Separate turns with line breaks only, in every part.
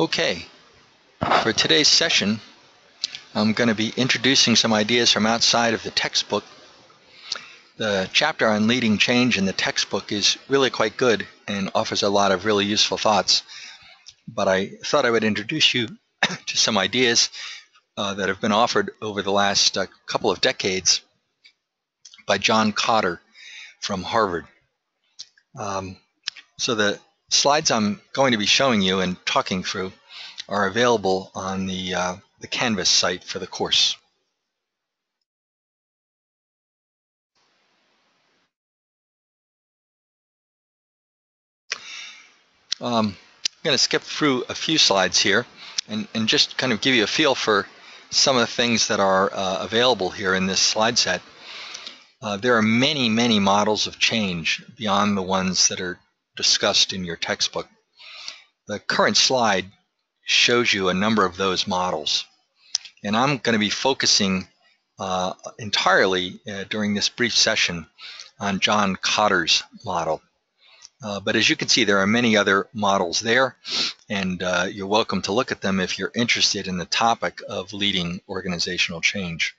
Okay, for today's session, I'm going to be introducing some ideas from outside of the textbook. The chapter on leading change in the textbook is really quite good and offers a lot of really useful thoughts, but I thought I would introduce you to some ideas that have been offered over the last couple of decades by John Kotter from Harvard. So the slides I'm going to be showing you and talking through are available on the Canvas site for the course. I'm going to skip through a few slides here and just kind of give you a feel for some of the things that are available here in this slide set. There are many, many models of change beyond the ones that are discussed in your textbook. The current slide shows you a number of those models, and I'm going to be focusing entirely during this brief session on John Kotter's model. But as you can see, there are many other models there, and you're welcome to look at them if you're interested in the topic of leading organizational change.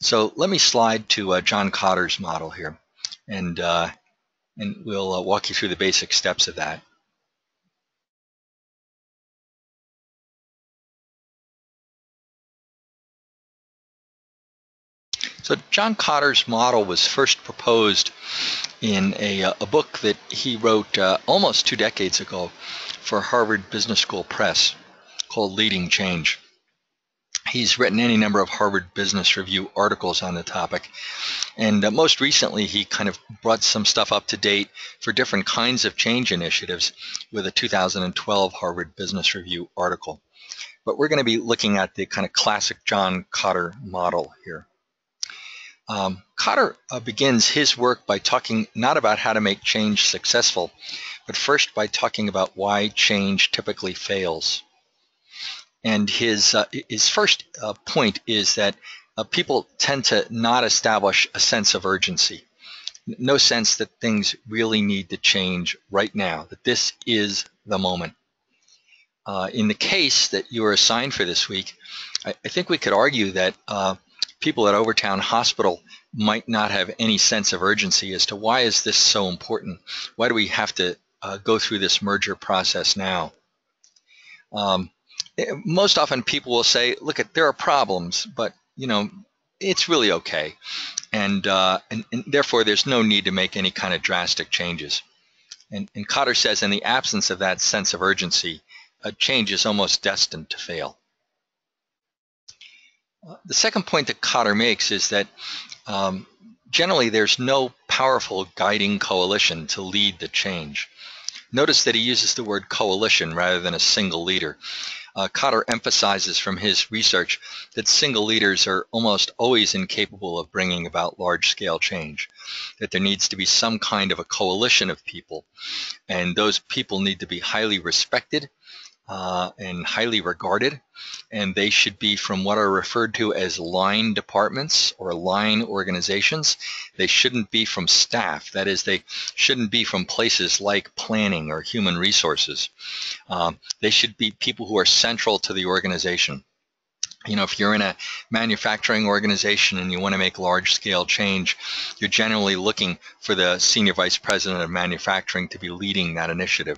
So let me slide to John Kotter's model here, and we'll walk you through the basic steps of that. So John Kotter's model was first proposed in a book that he wrote almost 2 decades ago for Harvard Business School Press called Leading Change. He's written any number of Harvard Business Review articles on the topic, and most recently he kind of brought some stuff up to date for different kinds of change initiatives with a 2012 Harvard Business Review article. But we're going to be looking at the kind of classic John Kotter model here. Kotter begins his work by talking not about how to make change successful, but first by talking about why change typically fails. And his first point is that people tend to not establish a sense of urgency, no sense that things really need to change right now, that this is the moment. In the case that you were assigned for this week, I think we could argue that people at Overtown Hospital might not have any sense of urgency as to why is this so important? Why do we have to go through this merger process now? Most often people will say, look, there are problems, but it's really okay. And therefore there's no need to make any kind of drastic changes. And Kotter says in the absence of that sense of urgency, a change is almost destined to fail. The second point that Kotter makes is that generally there's no powerful guiding coalition to lead the change. Notice that he uses the word coalition rather than a single leader. Kotter emphasizes from his research that single leaders are almost always incapable of bringing about large-scale change, that there needs to be some kind of a coalition of people, and those people need to be highly respected and highly regarded, and they should be from what are referred to as line departments or line organizations. They shouldn't be from staff. That is, they shouldn't be from places like planning or human resources. They should be people who are central to the organization. If you're in a manufacturing organization and you want to make large-scale change, you're generally looking for the senior vice president of manufacturing to be leading that initiative.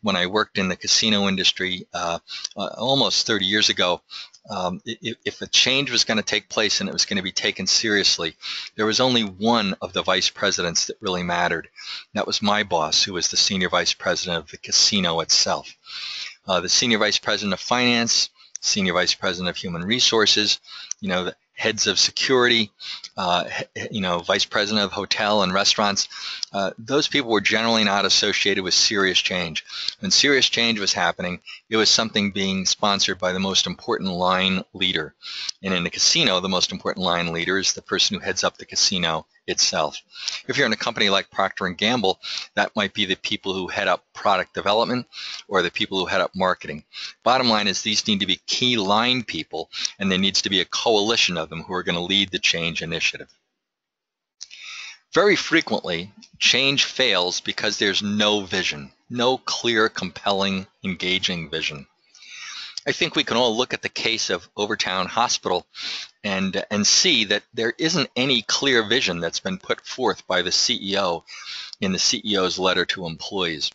When I worked in the casino industry almost 30 years ago, if a change was going to take place and it was going to be taken seriously, there was only one of the vice presidents that really mattered. That was my boss, who was the senior vice president of the casino itself. The senior vice president of finance, senior vice president of human resources, the heads of security, vice president of hotel and restaurants, those people were generally not associated with serious change. When serious change was happening, it was something being sponsored by the most important line leader. And in a casino, the most important line leader is the person who heads up the casino itself. If you're in a company like Procter & Gamble, that might be the people who head up product development or the people who head up marketing. Bottom line is these need to be key line people, and there needs to be a coalition of them who are going to lead the change initiative. Very frequently, change fails because there's no vision, no clear, compelling, engaging vision. I think we can all look at the case of Overtown Hospital and see that there isn't any clear vision that's been put forth by the CEO in the CEO's letter to employees.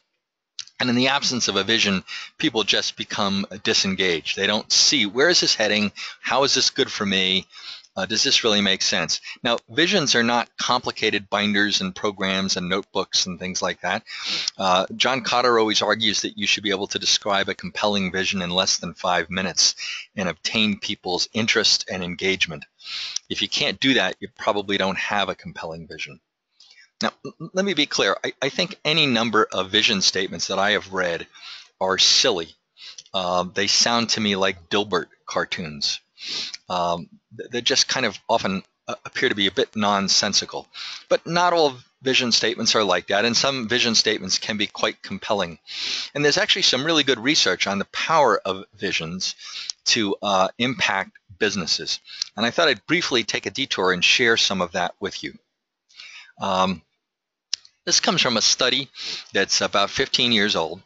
And in the absence of a vision, people just become disengaged. They don't see, where is this heading? How is this good for me? Does this really make sense? Now, visions are not complicated binders and programs and notebooks and things like that. John Kotter always argues that you should be able to describe a compelling vision in less than 5 minutes and obtain people's interest and engagement. If you can't do that, you probably don't have a compelling vision. Now, let me be clear. I think any number of vision statements that I have read are silly. They sound to me like Dilbert cartoons. They just kind of often appear to be a bit nonsensical. But not all vision statements are like that, and some vision statements can be quite compelling. And there's actually some really good research on the power of visions to impact businesses. And I thought I'd briefly take a detour and share some of that with you. This comes from a study that's about 15 years old.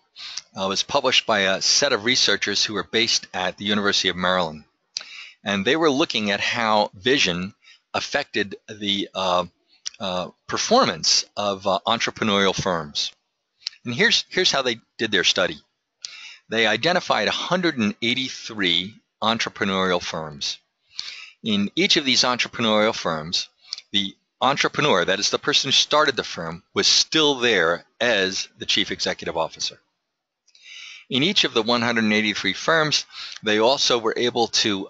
It was published by a set of researchers who were based at the University of Maryland. And they were looking at how vision affected the performance of entrepreneurial firms. And here's how they did their study. They identified 183 entrepreneurial firms. In each of these entrepreneurial firms, the entrepreneur, that is the person who started the firm, was still there as the chief executive officer. In each of the 183 firms, they also were able to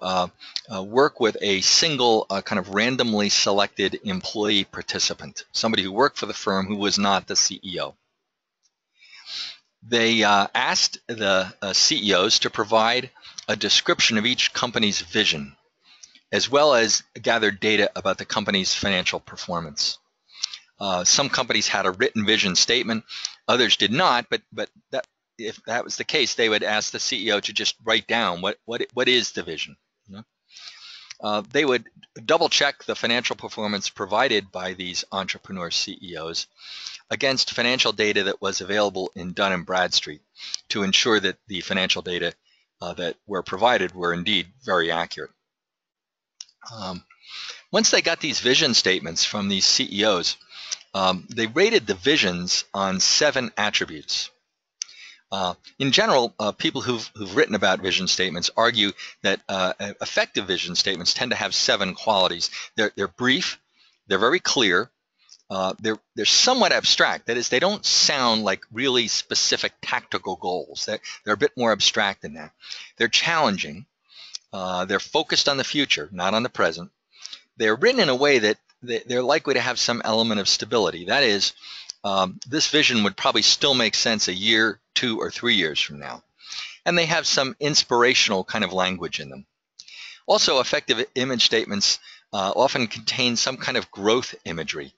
work with a single kind of randomly selected employee participant, somebody who worked for the firm who was not the CEO. They asked the CEOs to provide a description of each company's vision, as well as gathered data about the company's financial performance. Some companies had a written vision statement, others did not, but if that was the case, they would ask the CEO to just write down what is the vision. You know? They would double check the financial performance provided by these entrepreneur CEOs against financial data that was available in Dun & Bradstreet to ensure that the financial data that were provided were indeed very accurate. Once they got these vision statements from these CEOs, they rated the visions on 7 attributes. In general, people who've written about vision statements argue that effective vision statements tend to have 7 qualities. They're brief, they're very clear, they're somewhat abstract. That is, they don't sound like really specific tactical goals. They're a bit more abstract than that. They're challenging. They're focused on the future, not on the present. They're written in a way that they're likely to have some element of stability. That is, this vision would probably still make sense a year, 2 or 3 years from now. And they have some inspirational kind of language in them. Also, effective image statements often contain some kind of growth imagery,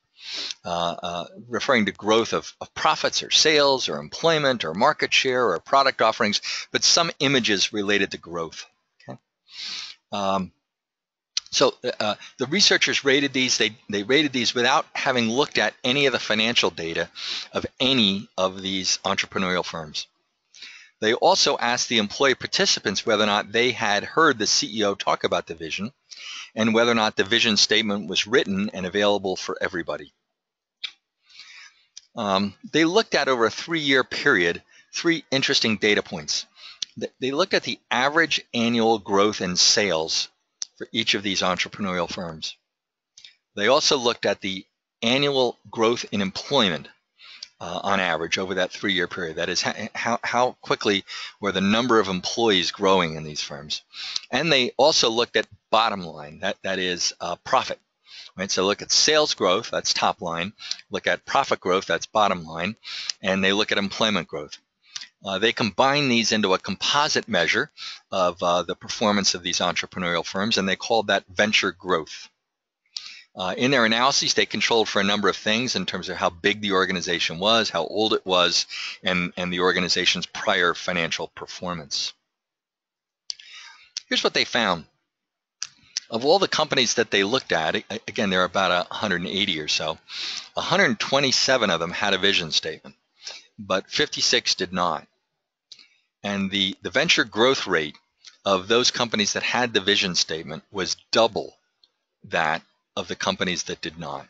referring to growth of profits or sales or employment or market share or product offerings, but some images related to growth. Okay? So the researchers rated these. They rated these without having looked at any of the financial data of any of these entrepreneurial firms. They also asked the employee participants whether or not they had heard the CEO talk about the vision and whether or not the vision statement was written and available for everybody. They looked at, over a 3-year period, 3 interesting data points. They looked at the average annual growth in sales for each of these entrepreneurial firms. They also looked at the annual growth in employment on average over that 3-year period. That is, how quickly were the number of employees growing in these firms. And they also looked at bottom line, that is profit. Right? So look at sales growth, that's top line. Look at profit growth, that's bottom line. And they look at employment growth. They combine these into a composite measure of the performance of these entrepreneurial firms, and they called that venture growth. In their analyses, they controlled for a number of things in terms of how big the organization was, how old it was, and the organization's prior financial performance. Here's what they found. Of all the companies that they looked at, again, there are about 180 or so, 127 of them had a vision statement, but 56 did not. And the venture growth rate of those companies that had the vision statement was double that of the companies that did not.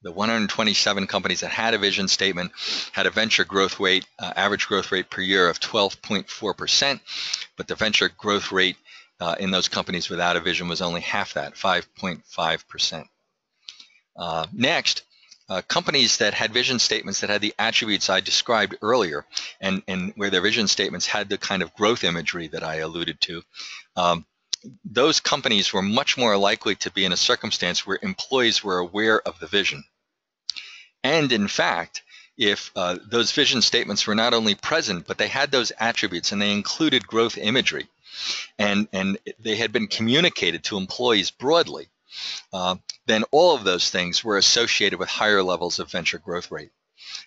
The 127 companies that had a vision statement had a venture growth rate, average growth rate per year of 12.4%, but the venture growth rate in those companies without a vision was only half that, 5.5%. Next, companies that had vision statements that had the attributes I described earlier, and where their vision statements had the kind of growth imagery that I alluded to, those companies were much more likely to be in a circumstance where employees were aware of the vision. And in fact, if those vision statements were not only present, but they had those attributes and they included growth imagery, and they had been communicated to employees broadly, then all of those things were associated with higher levels of venture growth rate.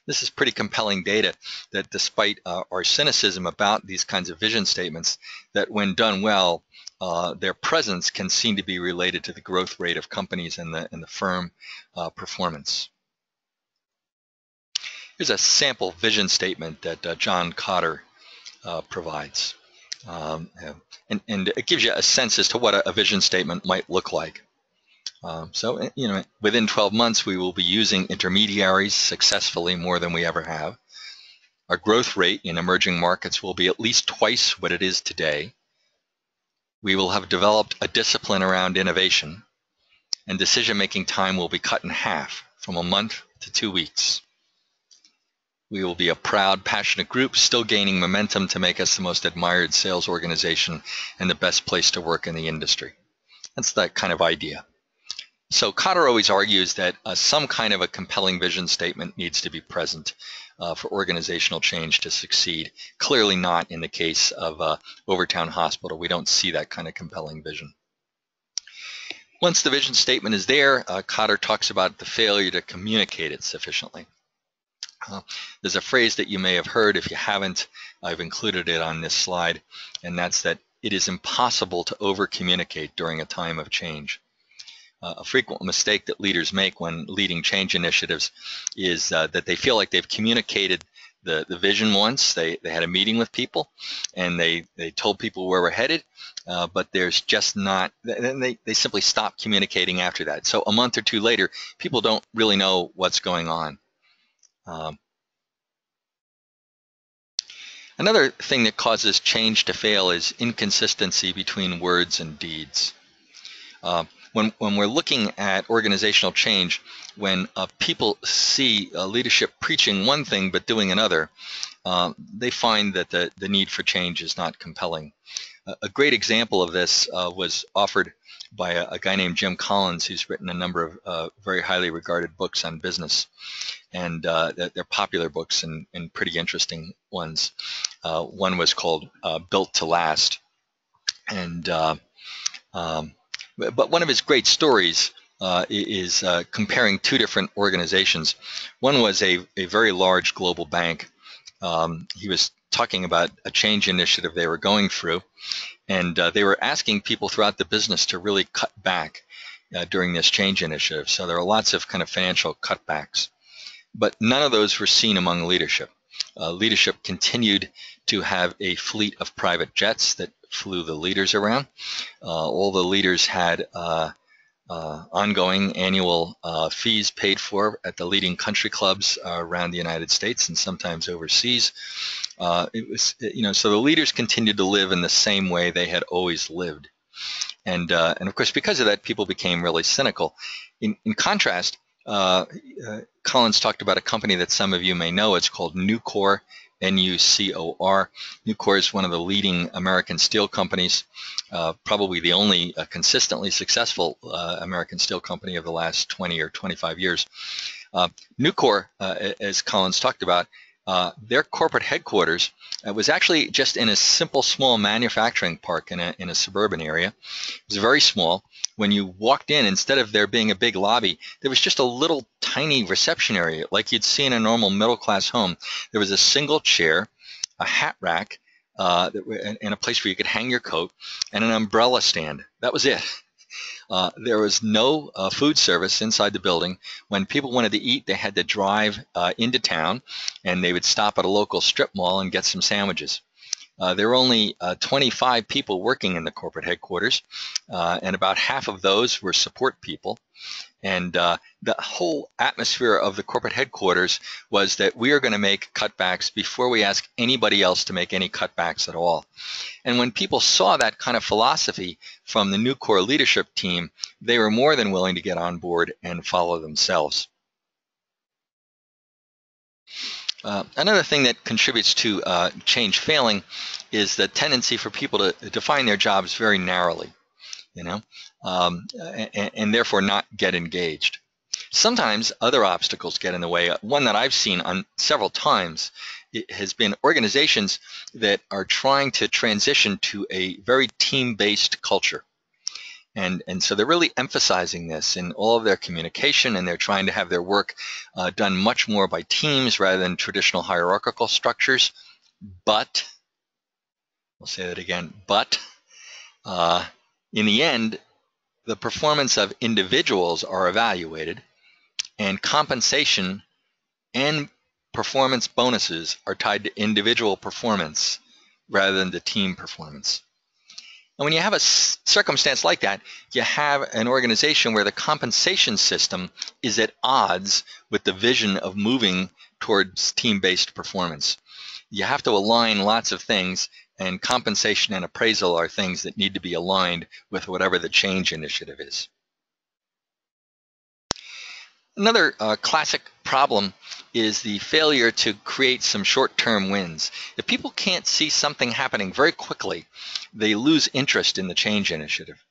This is pretty compelling data that despite our cynicism about these kinds of vision statements, that when done well, their presence can seem to be related to the growth rate of companies and the firm performance. Here's a sample vision statement that John Kotter provides. And it gives you a sense as to what a vision statement might look like. So, within 12 months, we will be using intermediaries successfully more than we ever have. Our growth rate in emerging markets will be at least twice what it is today. We will have developed a discipline around innovation, and decision-making time will be cut in half, from a month to 2 weeks. We will be a proud, passionate group, still gaining momentum to make us the most admired sales organization and the best place to work in the industry. That's that kind of idea. So Kotter always argues that some kind of a compelling vision statement needs to be present for organizational change to succeed. Clearly not in the case of Overtown Hospital. We don't see that kind of compelling vision. Once the vision statement is there, Kotter talks about the failure to communicate it sufficiently. There's a phrase that you may have heard. If you haven't, I've included it on this slide, and that's that it is impossible to over-communicate during a time of change. A frequent mistake that leaders make when leading change initiatives is that they feel like they've communicated the vision once. They had a meeting with people and they told people where we're headed, but there's just not, and they simply stop communicating after that. So a month or two later, people don't really know what's going on. Another thing that causes change to fail is inconsistency between words and deeds. When we're looking at organizational change, when people see leadership preaching one thing but doing another, they find that the need for change is not compelling. A great example of this was offered by a guy named Jim Collins, who's written a number of very highly regarded books on business, and they're popular books and pretty interesting ones. One was called Built to Last, and but one of his great stories is comparing two different organizations. One was a very large global bank. He was talking about a change initiative they were going through, and they were asking people throughout the business to really cut back during this change initiative. So there are lots of kind of financial cutbacks, but none of those were seen among leadership. Leadership continued to have a fleet of private jets that flew the leaders around. All the leaders had ongoing annual fees paid for at the leading country clubs around the United States and sometimes overseas. It was, so the leaders continued to live in the same way they had always lived, and of course, because of that, people became really cynical. In contrast, Collins talked about a company that some of you may know. It's called Nucor, N-U-C-O-R. Nucor is one of the leading American steel companies, probably the only consistently successful American steel company of the last 20 or 25 years. Nucor, as Collins talked about, their corporate headquarters was actually just in a simple small manufacturing park in a suburban area. It was very small. When you walked in, instead of there being a big lobby, there was just a little tiny reception area like you'd see in a normal middle-class home. There was a single chair, a hat rack, and a place where you could hang your coat, and an umbrella stand. That was it. There was no food service inside the building. When people wanted to eat, they had to drive into town, and they would stop at a local strip mall and get some sandwiches. There were only 25 people working in the corporate headquarters, and about half of those were support people. And the whole atmosphere of the corporate headquarters was that we are going to make cutbacks before we ask anybody else to make any cutbacks at all. And when people saw that kind of philosophy from the new core leadership team, they were more than willing to get on board and follow themselves. Another thing that contributes to change failing is the tendency for people to define their jobs very narrowly, and therefore not get engaged. Sometimes other obstacles get in the way. One that I've seen on several times has been organizations that are trying to transition to a very team-based culture. And so they're really emphasizing this in all of their communication, and they're trying to have their work done much more by teams rather than traditional hierarchical structures. But, we'll say that again, but in the end, the performance of individuals are evaluated, and compensation and performance bonuses are tied to individual performance rather than to team performance. And when you have a circumstance like that, you have an organization where the compensation system is at odds with the vision of moving towards team-based performance. You have to align lots of things, and compensation and appraisal are things that need to be aligned with whatever the change initiative is. Another classic problem is the failure to create some short-term wins. If people can't see something happening very quickly, they lose interest in the change initiative.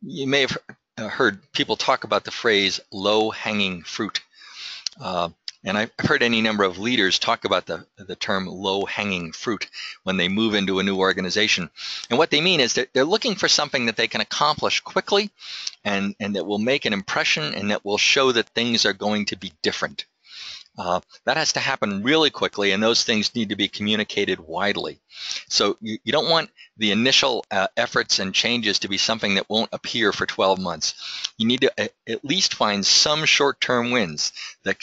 You may have heard people talk about the phrase low-hanging fruit. And I've heard any number of leaders talk about the term low-hanging fruit when they move into a new organization. And what they mean is that they're looking for something that they can accomplish quickly and that will make an impression and that will show that things are going to be different. That has to happen really quickly, and those things need to be communicated widely. So you don't want the initial efforts and changes to be something that won't appear for 12 months. You need to at least find some short-term wins that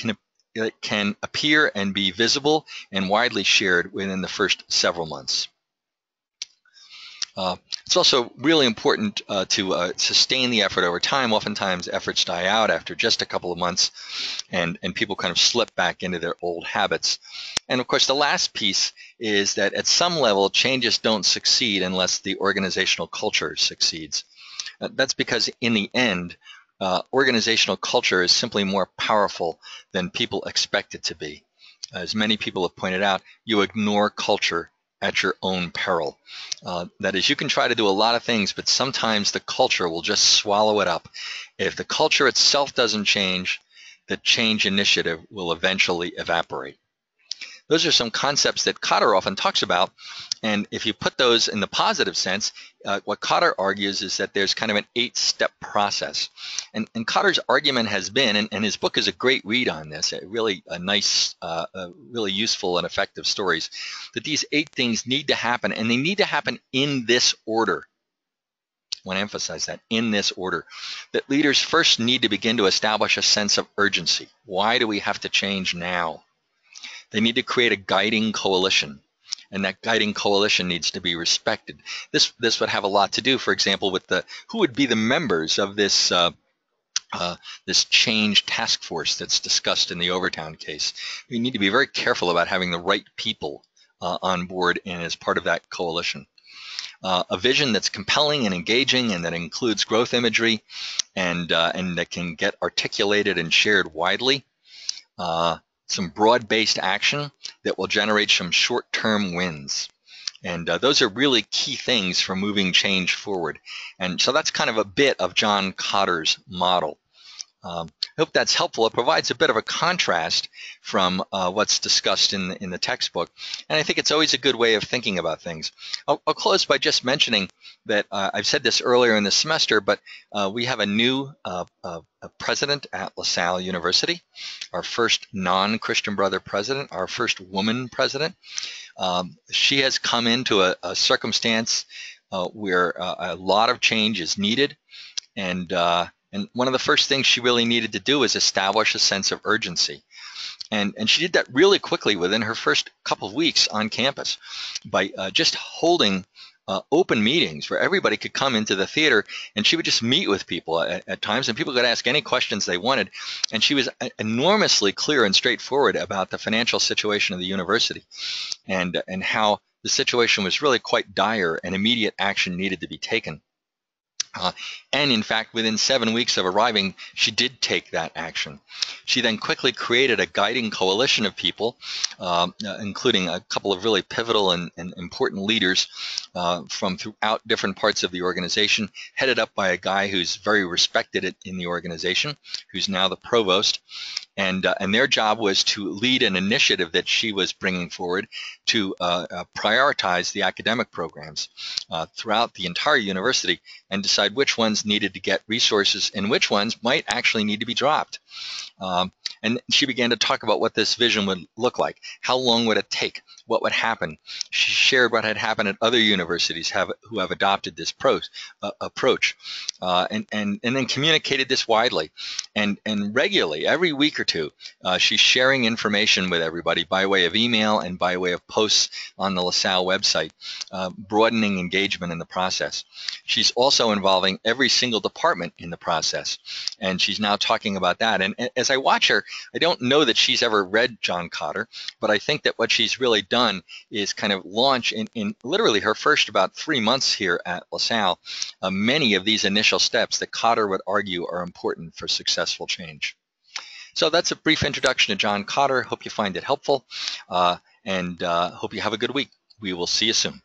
can appear and be visible and widely shared within the first several months. It's also really important to sustain the effort over time. Oftentimes efforts die out after just a couple of months, and people kind of slip back into their old habits. And of course, the last piece is that at some level, changes don't succeed unless the organizational culture succeeds. That's because in the end, organizational culture is simply more powerful than people expect it to be. As many people have pointed out, you ignore culture at your own peril. That is, you can try to do a lot of things, but sometimes the culture will just swallow it up. If the culture itself doesn't change, the change initiative will eventually evaporate. Those are some concepts that Kotter often talks about, and if you put those in the positive sense, what Kotter argues is that there's kind of an 8-step process. And Kotter's argument has been, and his book is a great read on this, really useful and effective stories, that these 8 things need to happen, and they need to happen in this order. I want to emphasize that, in this order. That leaders first need to begin to establish a sense of urgency. Why do we have to change now? They need to create a guiding coalition, and that guiding coalition needs to be respected. This would have a lot to do, for example, with who would be the members of this this change task force that's discussed in the Overtown case. We need to be very careful about having the right people on board and as part of that coalition. A vision that's compelling and engaging and that includes growth imagery and that can get articulated and shared widely. Some broad-based action that will generate some short-term wins. And those are really key things for moving change forward. And so that's kind of a bit of John Kotter's model. I hope that's helpful. It provides a bit of a contrast from what's discussed in the textbook. And I think it's always a good way of thinking about things. I'll close by just mentioning that I've said this earlier in the semester, but we have a new president at LaSalle University, our first non-Christian Brother president, our first woman president. She has come into a circumstance where a lot of change is needed. And one of the first things she really needed to do is establish a sense of urgency. And she did that really quickly within her first couple of weeks on campus by just holding open meetings where everybody could come into the theater, and she would just meet with people at times, and people could ask any questions they wanted. And she was enormously clear and straightforward about the financial situation of the university, and how the situation was really quite dire and immediate action needed to be taken. And in fact, within 7 weeks of arriving, she did take that action. She then quickly created a guiding coalition of people, including a couple of really pivotal and important leaders from throughout different parts of the organization, headed up by a guy who's very respected in the organization, who's now the provost. And their job was to lead an initiative that she was bringing forward to prioritize the academic programs throughout the entire university and decide which ones needed to get resources and which ones might actually need to be dropped. And she began to talk about what this vision would look like. How long would it take? What would happen? She shared what had happened at other universities who have adopted this approach, and then communicated this widely and regularly. Every week or two, she's sharing information with everybody by way of email and by way of posts on the LaSalle website, broadening engagement in the process. She's also involving every single department in the process, and she's now talking about that. And as I watch her, I don't know that she's ever read John Kotter, but I think that what she's really done is kind of launch in literally her first about 3 months here at LaSalle many of these initial steps that Kotter would argue are important for successful change. So that's a brief introduction to John Kotter. Hope you find it helpful, and hope you have a good week. We will see you soon.